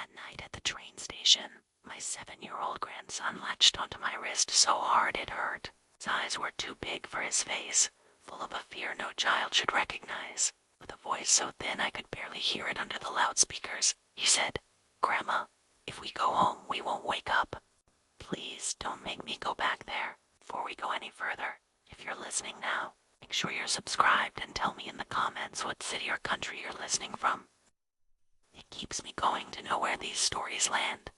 That night at the train station, my 7-year-old grandson latched onto my wrist so hard it hurt. His eyes were too big for his face, full of a fear no child should recognize. With a voice so thin I could barely hear it under the loudspeakers, he said, "Grandma, if we go home, we won't wake up. Please don't make me go back there." Before we go any further, if you're listening now, make sure you're subscribed and tell me in the comments what city or country you're listening from. It keeps me going to know where these stories land.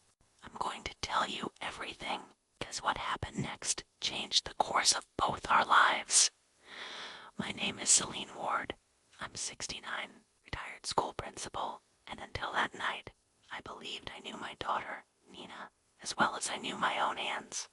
I'm going to tell you everything, because what happened next changed the course of both our lives. My name is Celine Ward. I'm 69, retired school principal, and until that night, I believed I knew my daughter, Nina, as well as I knew my own hands.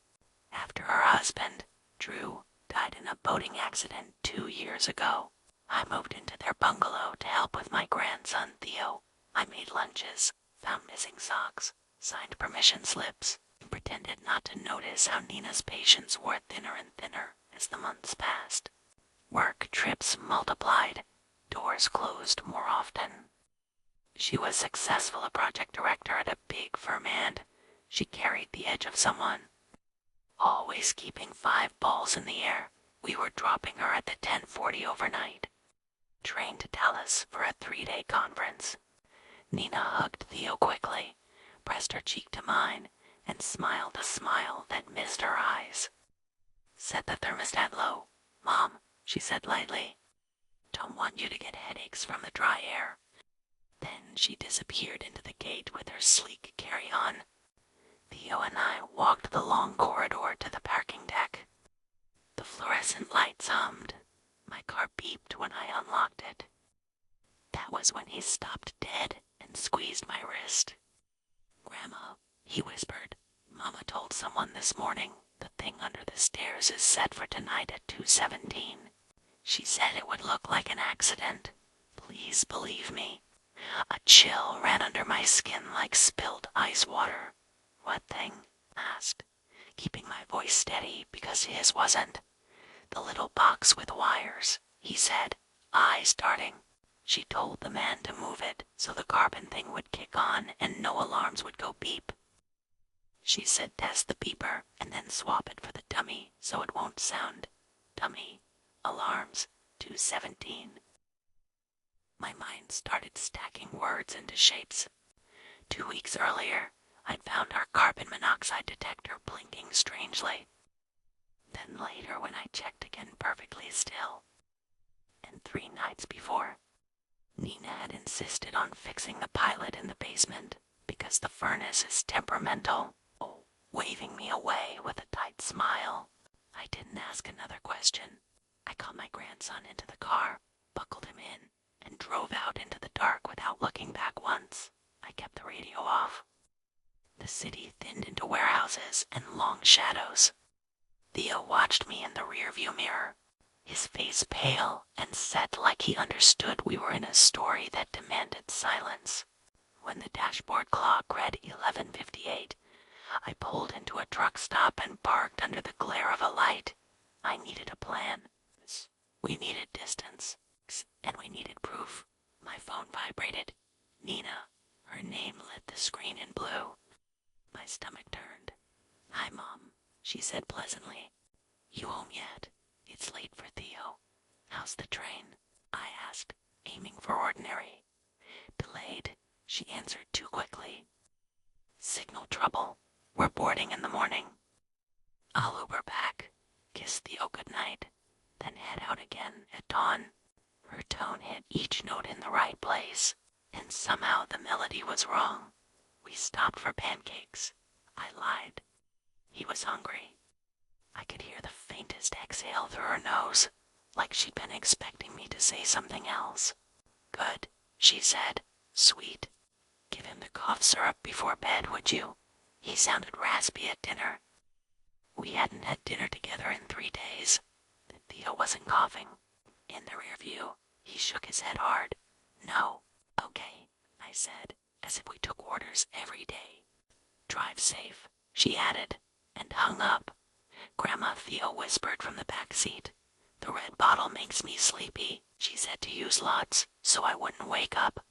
After her husband, Drew, died in a boating accident 2 years ago, I moved into their bungalow to help with my grandson, Theo. I made lunches, found missing socks, signed permission slips, and pretended not to notice how Nina's patients wore thinner and thinner as the months passed. Work trips multiplied, doors closed more often. She was successful a project director at a big firm and she carried the edge of someone. Always keeping 5 balls in the air, we were dropping her at the 10:40 overnight. Trained to Dallas for a 3-day conference. Nina hugged Theo quickly, pressed her cheek to mine, and smiled a smile that missed her eyes. "Set the thermostat low, Mom," she said lightly. "Don't want you to get headaches from the dry air." Then she disappeared into the gate with her sleek carry-on. Theo and I walked the long corridor to the parking deck. The fluorescent lights hummed. My car beeped when I unlocked it. That was when he stopped dead and squeezed my wrist. "Grandma," he whispered, "Mama told someone this morning the thing under the stairs is set for tonight at 2:17. She said it would look like an accident. Please believe me." A chill ran under my skin like spilled ice water. "What thing?" I asked, keeping my voice steady because his wasn't. "The little box with wires," he said, eyes darting. "She told the man to move it so the carbon thing would kick on and no alarms would go beep. She said test the beeper and then swap it for the dummy so it won't sound. Dummy, alarms, 2:17. My mind started stacking words into shapes. 2 weeks earlier, I'd found our carbon monoxide detector blinking strangely. Then later when I checked again perfectly still. And 3 nights before, Nina had insisted on fixing the pilot in the basement because the furnace is temperamental, waving me away with a tight smile. I didn't ask another question. I got my grandson into the car, buckled him in, and drove out into the dark without looking back once. I kept the radio off. The city thinned into warehouses and long shadows. Theo watched me in the rearview mirror, his face pale and set like he understood we were in a story that demanded silence. When the dashboard clock read 11:58, I pulled into a truck stop and parked under the glare of a light. I needed a plan. We needed distance, and we needed proof. My phone vibrated. Nina, her name lit the screen in blue. My stomach turned. "Hi, Mom," she said pleasantly. "You home yet? It's late for Theo." "How's the train?" I asked, aiming for ordinary. "Delayed," she answered too quickly. "Signal trouble. We're boarding in the morning." "I'll Uber back, kiss Theo goodnight, then head out again at dawn." Her tone hit each note in the right place, and somehow the melody was wrong. We stopped for pancakes. I lied. He was hungry. I could hear the faintest exhale through her nose, like she'd been expecting me to say something else. "Good," she said, sweet. "Give him the cough syrup before bed, would you? He sounded raspy at dinner." We hadn't had dinner together in 3 days. Theo wasn't coughing. In the rear view, he shook his head hard. "No." "Okay," I said, as if we took orders every day. "Drive safe," she added, and hung up. Grandma Theo whispered from the back seat. "The red bottle makes me sleepy," she said to use lots, so I wouldn't wake up.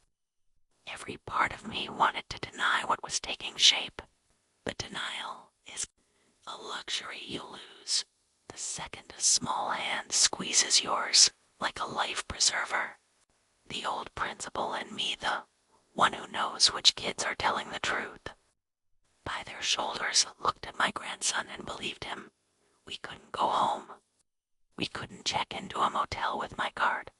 Every part of me wanted to deny what was taking shape, but denial is a luxury you lose the second a small hand squeezes yours like a life preserver. The old principal and me, the one who knows which kids are telling the truth, by their shoulders looked at my grandson and believed him. We couldn't go home. We couldn't check into a motel with my card.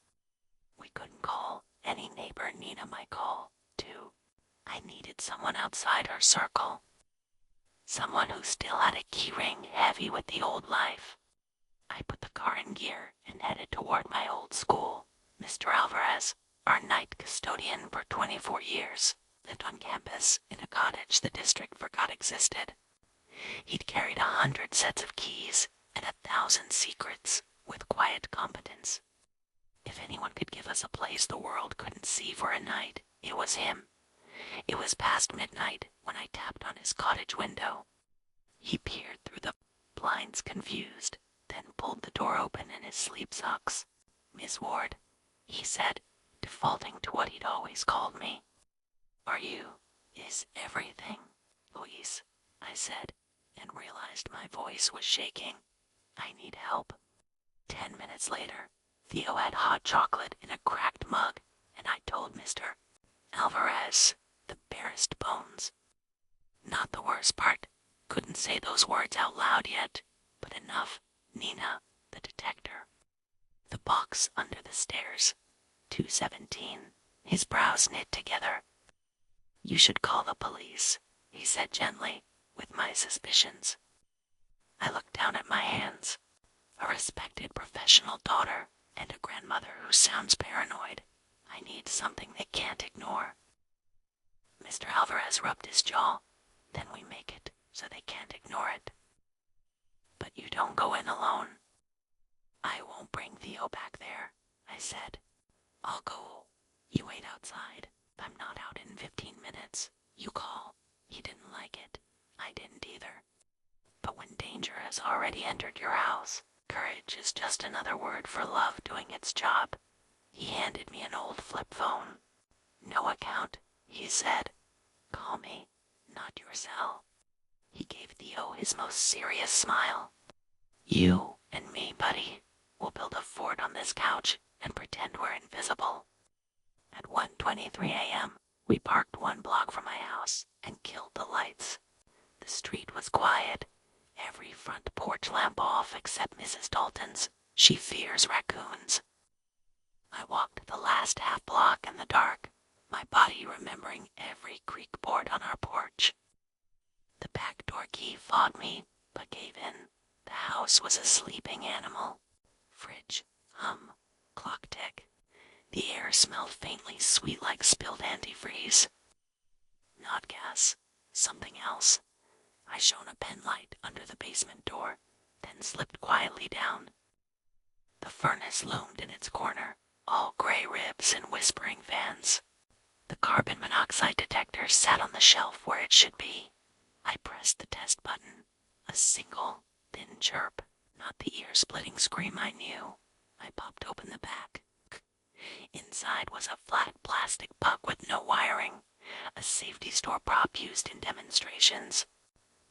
We couldn't call any neighbor Nina might call, too. I needed someone outside her circle. Someone who still had a keyring heavy with the old life. I put the car in gear and headed toward my old school. Mr. Alvarez, our night custodian for 24 years, lived on campus in a cottage the district forgot existed. He'd carried 100 sets of keys and 1,000 secrets with quiet competence. If anyone could give us a place the world couldn't see for a night, it was him. It was past midnight when I tapped on his cottage window. He peered through the blinds confused, then pulled the door open in his sleep socks. "Miss Ward," he said, defaulting to what he'd always called me. "Is everything, Louise?" I said, and realized my voice was shaking. "I need help." 10 minutes later, Theo had hot chocolate in a cracked mug, and I told Mr. Alvarez the barest bones. Not the worst part. Couldn't say those words out loud yet, but enough. Nina, the detector. The box under the stairs. 217. His brows knit together. "You should call the police," he said gently, with my suspicions. I looked down at my hands. A respected professional daughter and a grandmother who sounds paranoid. I need something they can't ignore. Mr. Alvarez rubbed his jaw. "Then we make it so they can't ignore it. But you don't go in alone." "I won't bring Theo back there," I said. "I'll go. You wait outside. I'm not out in 15 minutes. You call." He didn't like it. I didn't either. But when danger has already entered your house, courage is just another word for love doing its job. He handed me an old flip phone. "No account," he said. "Call me, not your cell." He gave Theo his most serious smile. "You and me, buddy, will build a fort on this couch and pretend we're invisible." At 1:23 a.m., we parked 1 block from my house and killed the lights. The street was quiet, every front porch lamp off except Mrs. Dalton's. She fears raccoons. I walked the last half block in the dark, my body remembering every creak board on our porch. The back door key fought me, but gave in. The house was a sleeping animal. Fridge, hum, clock tick. The air smelled faintly sweet like spilled antifreeze. Not gas, something else. I shone a pen light under the basement door, then slipped quietly down. The furnace loomed in its corner, all gray ribs and whispering fans. The carbon monoxide detector sat on the shelf where it should be. I pressed the test button. A single, thin chirp, not the ear-splitting scream I knew. I popped open the back. Inside was a flat plastic puck with no wiring, a safety store prop used in demonstrations.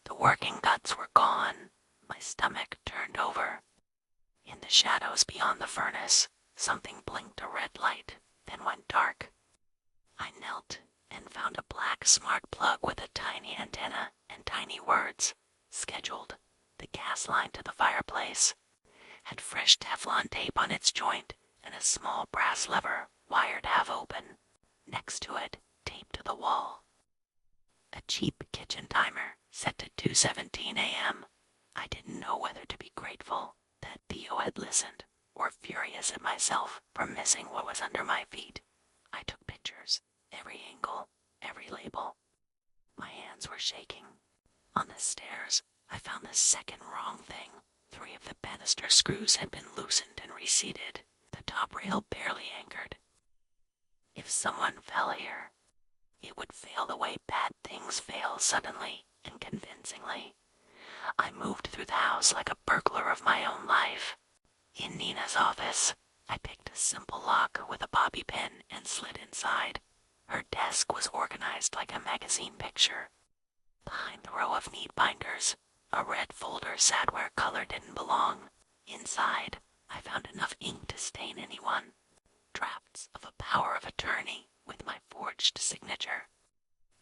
The working guts were gone. My stomach turned over. In the shadows beyond the furnace, something blinked a red light, then went dark. I knelt and found a black smart plug with a tiny antenna and tiny words. Scheduled. The gas line to the fireplace. Had fresh Teflon tape on its joint and a small brass lever wired half open. Next to it, taped to the wall. A cheap kitchen timer set to 2:17 a.m. I didn't know whether to be grateful that Theo had listened or furious at myself for missing what was under my feet. I took pictures, every angle, every label. My hands were shaking. On the stairs, I found the second wrong thing. 3 of the banister screws had been loosened and reseated, the top rail barely anchored. If someone fell here, it would fail the way bad things fail suddenly and convincingly. I moved through the house like a burglar of my own life. In Nina's office, I picked a simple lock with a bobby pin and slid inside. Her desk was organized like a magazine picture. Behind the row of neat binders, a red folder sat where color didn't belong. Inside, I found enough ink to stain anyone. Drafts of a power of attorney with my forged signature.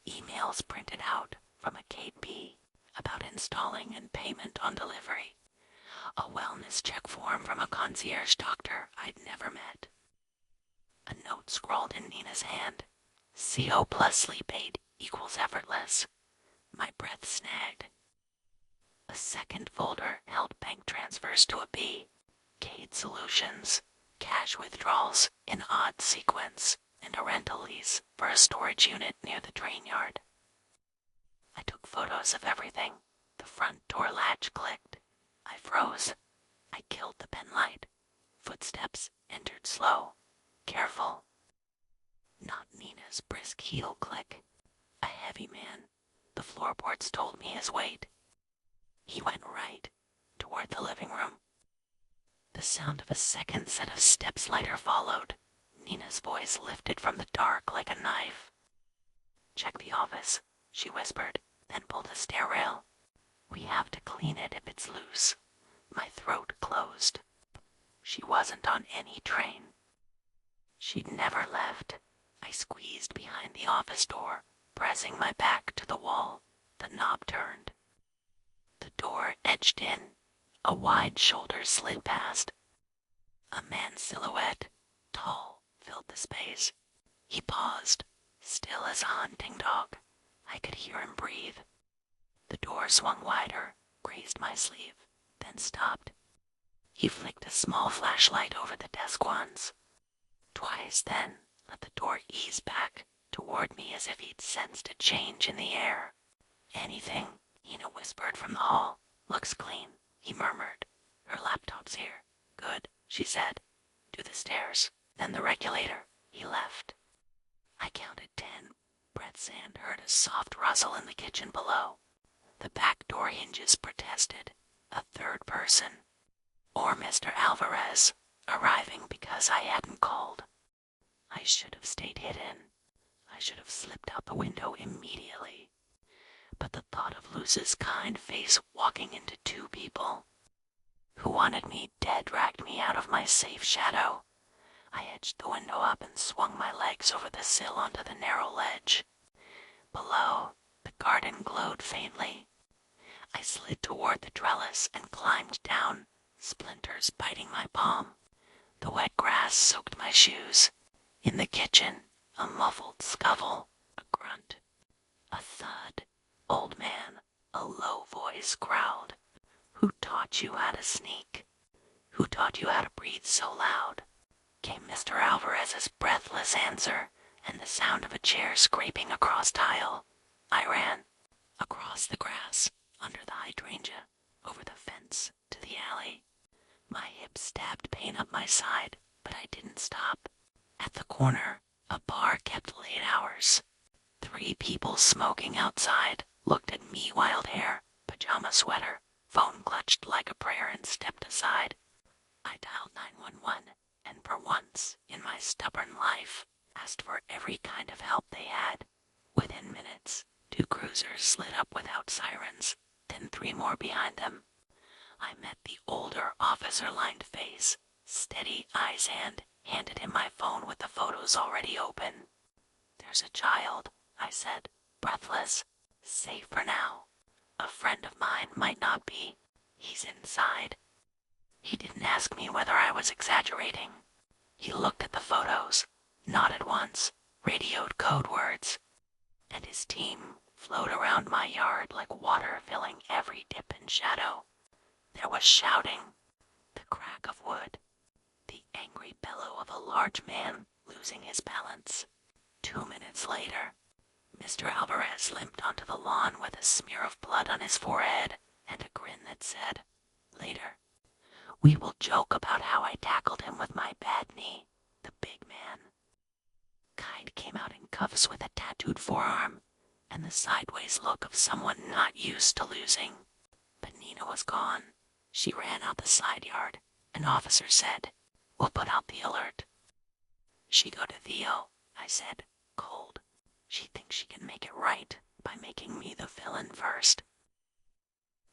Emails printed out from a Kate B about installing and payment on delivery. A wellness check form from a concierge doctor I'd never met. A note scrawled in Nina's hand. CO plus sleep aid equals effortless. My breath snagged. A second folder held bank transfers to a B. Kate Solutions. Cash withdrawals in odd sequence, and a rental lease for a storage unit near the train yard. I took photos of everything. The front door latch clicked. I froze. I killed the pen light. Footsteps entered slow, careful. Not Nina's brisk heel click. A heavy man. The floorboards told me his weight. He went right, toward the living room. The sound of a second set of steps later followed. Nina's voice lifted from the dark like a knife. Check the office, she whispered, then pulled a stair rail. We have to clean it if it's loose. My throat closed. She wasn't on any train. She'd never left. I squeezed behind the office door, pressing my back to the wall. The knob turned. The door edged in. A wide shoulder slid past. A man's silhouette, tall, filled the space. He paused, still as a hunting dog. I could hear him breathe. The door swung wider, grazed my sleeve, then stopped. He flicked a small flashlight over the desk wands. Twice then let the door ease back toward me as if he'd sensed a change in the air. Anything, Nina whispered from the hall. Looks clean, he murmured. Her laptop's here. Good, she said. To the stairs, then the regulator. He left. I counted 10. Brett Sand heard a soft rustle in the kitchen below. The back door hinges protested. A third person. Or Mr. Alvarez, arriving because I hadn't called. I should have stayed hidden. I should have slipped out the window immediately. But the thought of Luz's kind face walking into two people who wanted me dead dragged me out of my safe shadow. I edged the window up and swung my legs over the sill onto the narrow ledge. Below, the garden glowed faintly. I slid toward the trellis and climbed down, splinters biting my palm. The wet grass soaked my shoes. In the kitchen, a muffled scuffle, a grunt, a thud. Old man, a low voice growled. Who taught you how to sneak? Who taught you how to breathe so loud? Came Mr. Alvarez's breathless answer, and the sound of a chair scraping across tile. I ran. Across the grass, under the hydrangea, over the fence, to the alley. My hip stabbed pain up my side, but I didn't stop. At the corner, a bar kept late hours. 3 people smoking outside looked at me, wild hair, pajama sweater, phone clutched like a prayer and stepped aside. I dialed 911 and for once in my stubborn life asked for every kind of help they had. Within minutes, 2 cruisers slid up without sirens, then 3 more behind them. I met the older officer-lined face, steady eyes handed him my phone with the photos already open. There's a child, I said, breathless. Safe for now. A friend of mine might not be. He's inside. He didn't ask me whether I was exaggerating. He looked at the photos, nodded once, radioed code words, and his team flowed around my yard like water filling every dip and shadow. There was shouting, the crack of wood, the angry bellow of a large man losing his balance. 2 minutes later, Mr. Alvarez limped onto the lawn with a smear of blood on his forehead and a grin that said, later, we will joke about how I tackled him with my bad knee, the big man. Kite came out in cuffs with a tattooed forearm and the sideways look of someone not used to losing. But Nina was gone. She ran out the side yard. An officer said, we'll put out the alert. She go to Theo, I said. cold. She thinks she can make it right by making me the villain first.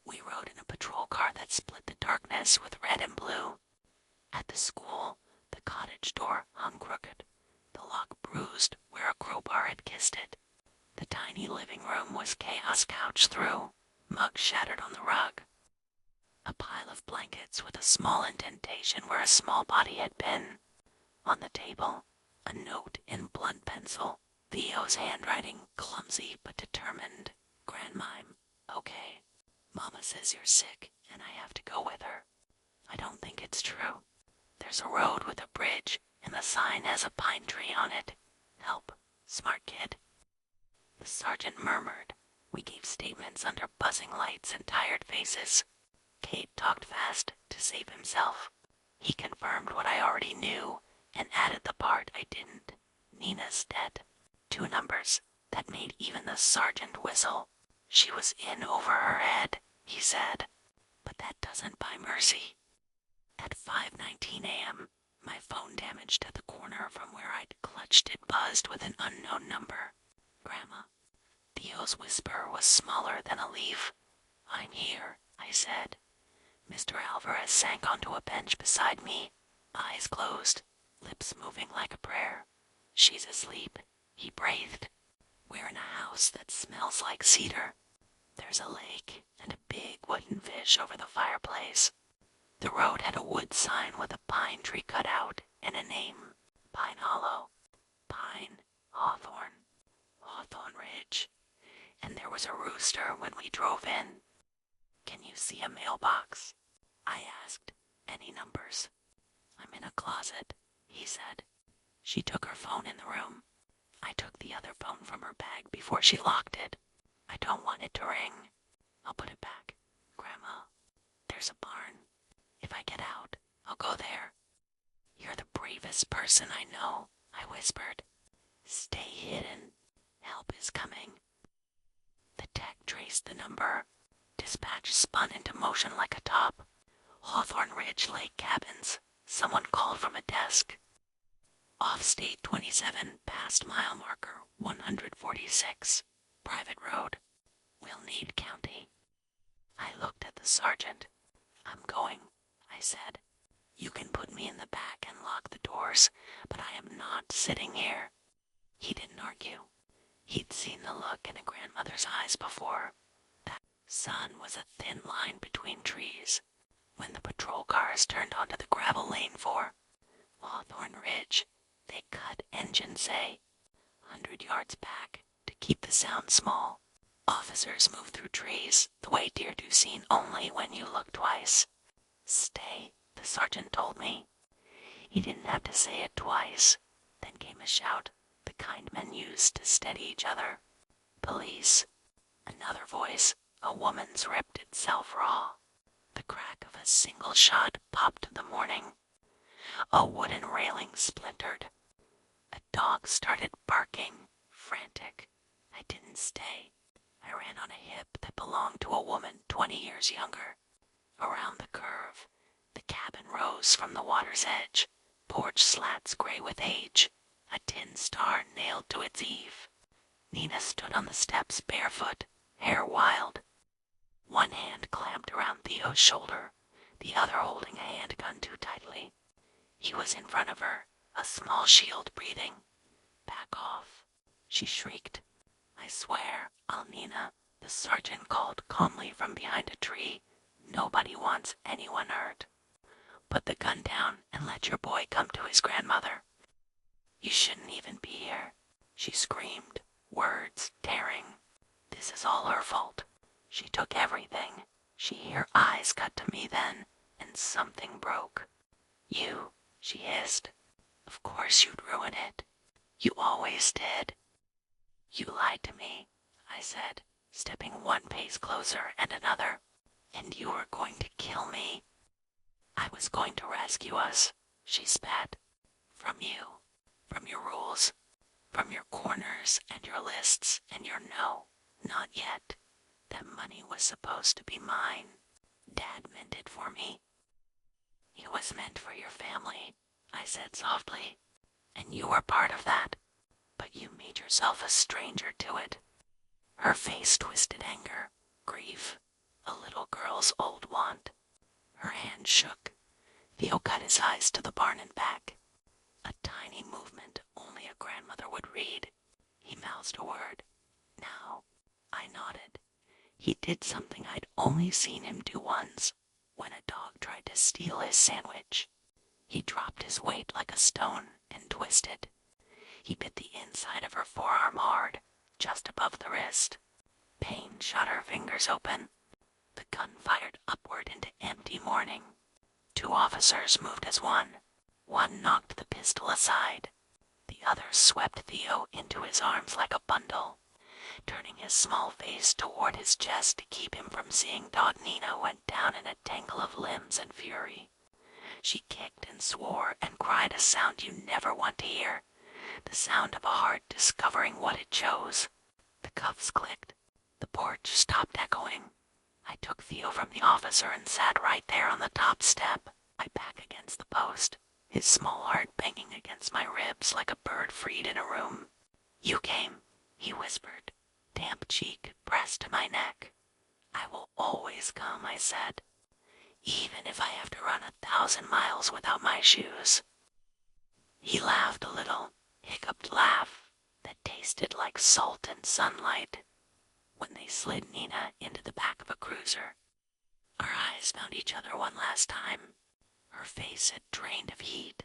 We rode in a patrol car that split the darkness with red and blue. At the school, the cottage door hung crooked, the lock bruised where a crowbar had kissed it. The tiny living room was chaos couched through, mugs shattered on the rug. A pile of blankets with a small indentation where a small body had been. On the table, a note in blunt pencil, Theo's handwriting clumsy but determined. Grandmime, okay. Mama says you're sick and I have to go with her. I don't think it's true. There's a road with a bridge and the sign has a pine tree on it. Help, smart kid. The sergeant murmured. We gave statements under buzzing lights and tired faces. Cade talked fast to save himself. He confirmed what I already knew and added the part I didn't. Nina's dead. 2 numbers that made even the sergeant whistle. She was in over her head, he said. But that doesn't buy mercy. At 5:19 a.m., my phone damaged at the corner from where I'd clutched it buzzed with an unknown number. Grandma. Theo's whisper was smaller than a leaf. I'm here, I said. Mr. Alvarez sank onto a bench beside me, eyes closed, lips moving like a prayer. She's asleep, he breathed. We're in a house that smells like cedar. There's a lake and a big wooden fish over the fireplace. The road had a wood sign with a pine tree cut out and a name, Pine Hollow, Pine, Hawthorne, Hawthorne Ridge. And there was a rooster when we drove in. Can you see a mailbox? I asked. Any numbers? I'm in a closet, he said. She took her phone in the room. I took the other phone from her bag before she locked it. I don't want it to ring. I'll put it back. Grandma, there's a barn. If I get out, I'll go there. You're the bravest person I know, I whispered. Stay hidden. Help is coming. The tech traced the number. Dispatch spun into motion like a top. Hawthorne Ridge Lake Cabins. Someone called from a desk. Off State 27, past mile marker 146. Private road. Wilneed County. I looked at the sergeant. I'm going, I said. You can put me in the back and lock the doors, but I am not sitting here. He didn't argue. He'd seen the look in a grandmother's eyes before. That sun was a thin line between trees. When the patrol cars turned onto the gravel lane for Hawthorne Ridge, they cut engine say, 100 yards back to keep the sound small. Officers move through trees the way deer do seen only when you look twice. Stay, the sergeant told me. He didn't have to say it twice. Then came a shout, the kind men used to steady each other. Police. Another voice, a woman's ripped itself raw. The crack of a single shot popped the morning. A wooden railing splintered. A dog started barking, frantic. I didn't stay. I ran on a hip that belonged to a woman 20 years younger. Around the curve, the cabin rose from the water's edge, porch slats gray with age, a tin star nailed to its eave. Nina stood on the steps barefoot, hair wild. One hand clamped around Theo's shoulder, the other holding a handgun too tightly. He was in front of her, a small shield breathing. Back off, she shrieked. I swear, Nina, the sergeant called calmly from behind a tree. Nobody wants anyone hurt. Put the gun down and let your boy come to his grandmother. You shouldn't even be here, she screamed, words tearing. This is all her fault. She took everything. Her eyes cut to me then, and something broke. You, she hissed. Of course you'd ruin it. You always did. You lied to me, I said, stepping one pace closer and another. And you were going to kill me. I was going to rescue us, she spat. From you, from your rules, from your corners and your lists and your no, not yet. That money was supposed to be mine. Dad meant it for me. It was meant for your family, I said softly. And you were part of that. but you made yourself a stranger to it." Her face twisted anger, grief, a little girl's old want. Her hand shook. Theo cut his eyes to the barn and back. A tiny movement only a grandmother would read. He mouthed a word. "Now." I nodded. He did something I'd only seen him do once, when a dog tried to steal his sandwich. He dropped his weight like a stone and twisted. He bit the inside of her forearm hard, just above the wrist. Pain shot her fingers open. The gun fired upward into empty morning. 2 officers moved as one. One knocked the pistol aside. The other swept Theo into his arms like a bundle, turning his small face toward his chest to keep him from seeing Dot. Nina went down in a tangle of limbs and fury. She kicked and swore and cried a sound you never want to hear, the sound of a heart discovering what it chose. The cuffs clicked. The porch stopped echoing. I took Theo from the officer and sat right there on the top step, my back against the post, his small heart banging against my ribs like a bird freed in a room. "You came," he whispered, damp cheek pressed to my neck. "I will always come," I said, "even if I have to run 1,000 miles without my shoes." He laughed a little, hiccuped laugh that tasted like salt and sunlight. When they slid Nina into the back of a cruiser, our eyes found each other one last time. Her face had drained of heat.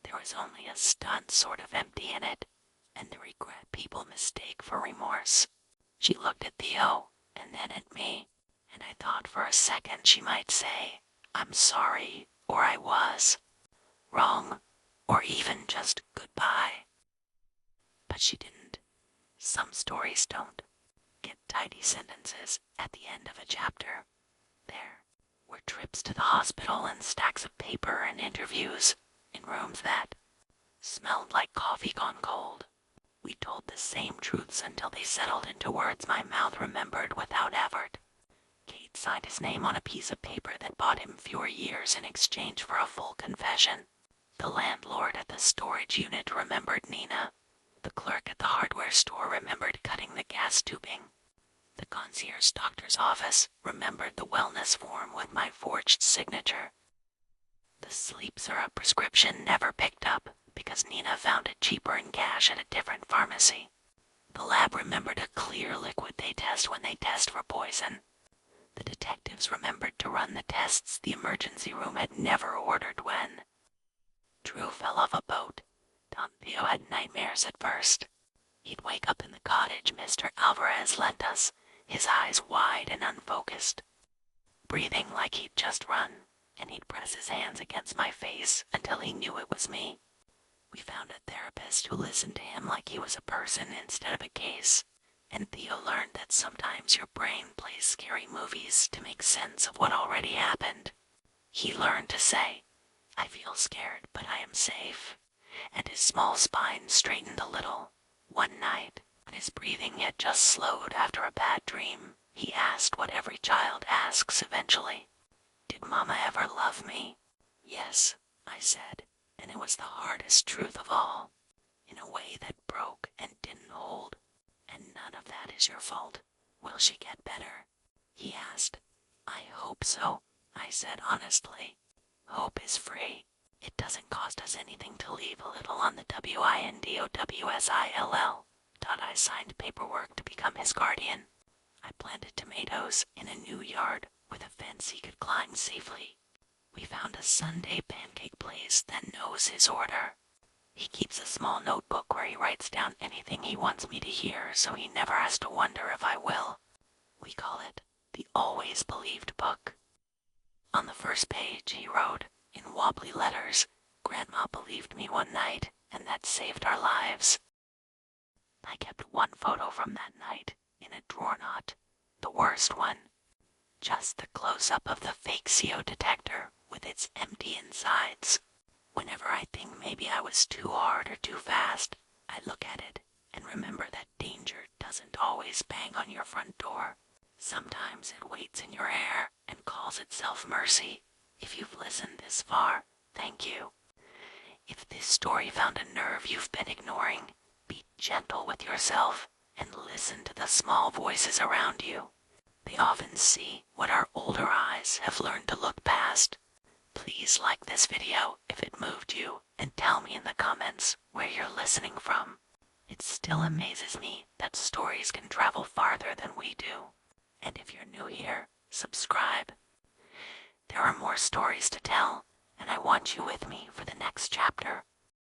There was only a stunned sort of empty in it, and the regret people mistake for remorse. She looked at Theo, and then at me, and I thought for a second she might say, "I'm sorry," or "I was wrong," or even just "goodbye." But she didn't. Some stories don't get tidy sentences at the end of a chapter. There were trips to the hospital and stacks of paper and interviews in rooms that smelled like coffee gone cold. We told the same truths until they settled into words my mouth remembered without effort. Kate signed his name on a piece of paper that bought him fewer years in exchange for a full confession. The landlord at the storage unit remembered Nina. The clerk at the hardware store remembered cutting the gas tubing. The concierge doctor's office remembered the wellness form with my forged signature. The sleep syrup prescription never picked up because Nina found it cheaper in cash at a different pharmacy. The lab remembered a clear liquid they test when they test for poison. The detectives remembered to run the tests the emergency room had never ordered when Drew fell off a boat. Don Theo had nightmares at first. He'd wake up in the cottage Mr. Alvarez lent us, his eyes wide and unfocused, breathing like he'd just run, and he'd press his hands against my face until he knew it was me. We found a therapist who listened to him like he was a person instead of a case, and Theo learned that sometimes your brain plays scary movies to make sense of what already happened. He learned to say, "I feel scared, but I am safe," and his small spine straightened a little. One night, when his breathing had just slowed after a bad dream, he asked what every child asks eventually. "Did Mama ever love me?" "Yes," I said, and it was the hardest truth of all, in a way that broke and didn't hold. "And none of that is your fault. Will she get better?" He asked. "I hope so," I said honestly. Hope is free. It doesn't cost us anything to leave a little on the WINDOWSILL. I signed paperwork to become his guardian. I planted tomatoes in a new yard with a fence he could climb safely. We found a Sunday pancake place that knows his order. He keeps a small notebook where he writes down anything he wants me to hear so he never has to wonder if I will. We call it the Always Believed book. On the first page he wrote, in wobbly letters, "Grandma believed me one night, and that saved our lives." I kept one photo from that night in a drawer knot, the worst one. Just the close-up of the fake CO detector with its empty insides. Whenever I think maybe I was too hard or too fast, I look at it and remember that danger doesn't always bang on your front door. Sometimes it waits in your hair and calls itself mercy. If you've listened this far, thank you. If this story found a nerve you've been ignoring, be gentle with yourself and listen to the small voices around you. They often see what our older eyes have learned to look past. Please like this video if it moved you and tell me in the comments where you're listening from. It still amazes me that stories can travel farther than we do. And if you're new here, subscribe. There are more stories to tell, and I want you with me for the next chapter.